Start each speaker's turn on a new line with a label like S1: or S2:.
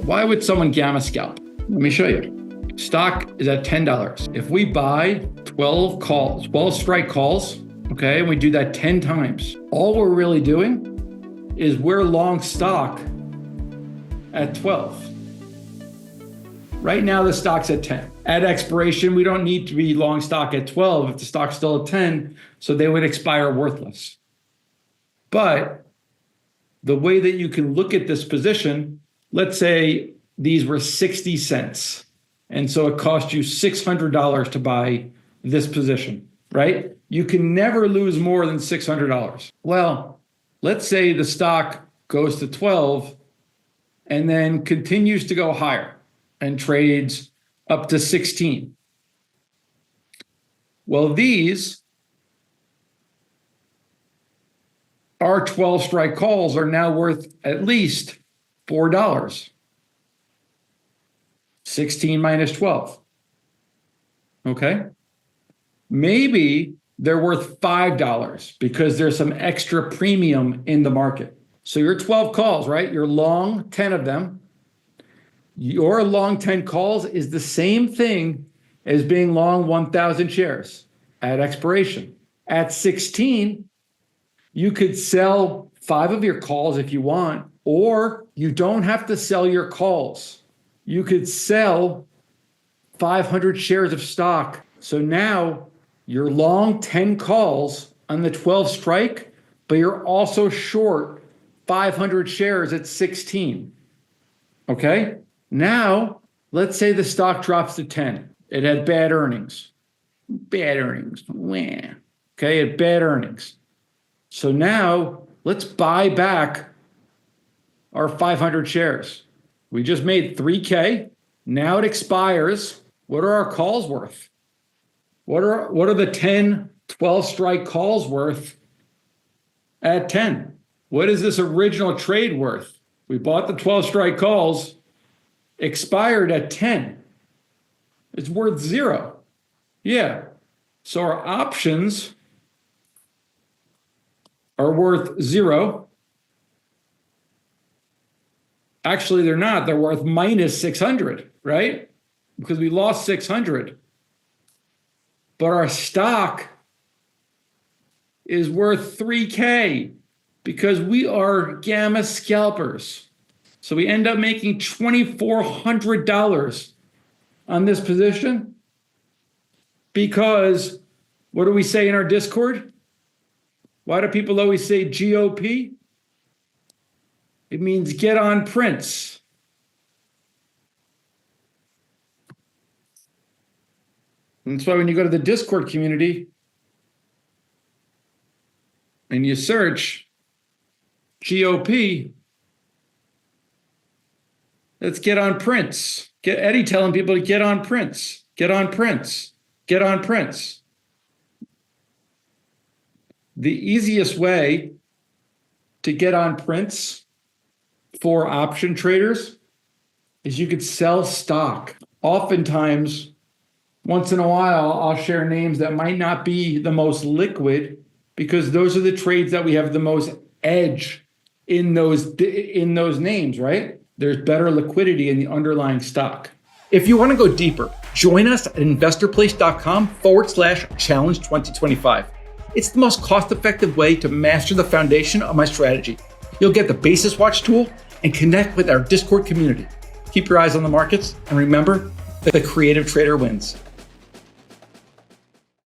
S1: Why would someone gamma scalp? Let me show you. Stock is at $10. If we buy 12 strike calls, okay, and we do that 10 times, all we're really doing is we're long stock at 12. Right now, the stock's at 10. At expiration, we don't need to be long stock at 12 if the stock's still at 10, so they would expire worthless. But the way that you can look at this position, let's say these were 60 cents. And so it cost you $600 to buy this position, right? You can never lose more than $600. Well, let's say the stock goes to 12 and then continues to go higher and trades up to 16. Well, these our 12 strike calls are now worth at least $4. 16 minus 12. Okay. Maybe they're worth $5 because there's some extra premium in the market. So your 12 calls, right? You're long 10 of them. Your long 10 calls is the same thing as being long 1,000 shares at expiration. At 16, you could sell 5 of your calls if you want, or you don't have to sell your calls. You could sell 500 shares of stock. So now you're long 10 calls on the 12 strike, but you're also short 500 shares at 16. Okay? Now, let's say the stock drops to 10. It had bad earnings. Bad earnings. Okay, it had bad earnings. So now let's buy back our 500 shares. We just made 3K. Now it expires. What are our calls worth? What are the 10, 12 strike calls worth at 10? What is this original trade worth? We bought the 12 strike calls, expired at 10. It's worth 0. Yeah. So our options are worth 0. Actually, they're not. They're worth minus 600, right? Because we lost 600. But our stock is worth 3K because we are gamma scalpers. So we end up making $2,400 on this position because what do we say in our Discord? Why do people always say GOP? It means get on prints. And that's why when you go to the Discord community and you search GOP, let's get on prints. Get Eddie telling people to get on prints, get on prints, get on prints. The easiest way to get on prints for option traders is you could sell stock. Oftentimes, once in a while, I'll share names that might not be the most liquid because those are the trades that we have the most edge in those names, right? There's better liquidity in the underlying stock. If you want to go deeper, join us at investorplace.com/challenge 2025. It's the most cost-effective way to master the foundation of my strategy. You'll get the Basis Watch tool and connect with our Discord community. Keep your eyes on the markets and remember that the creative trader wins.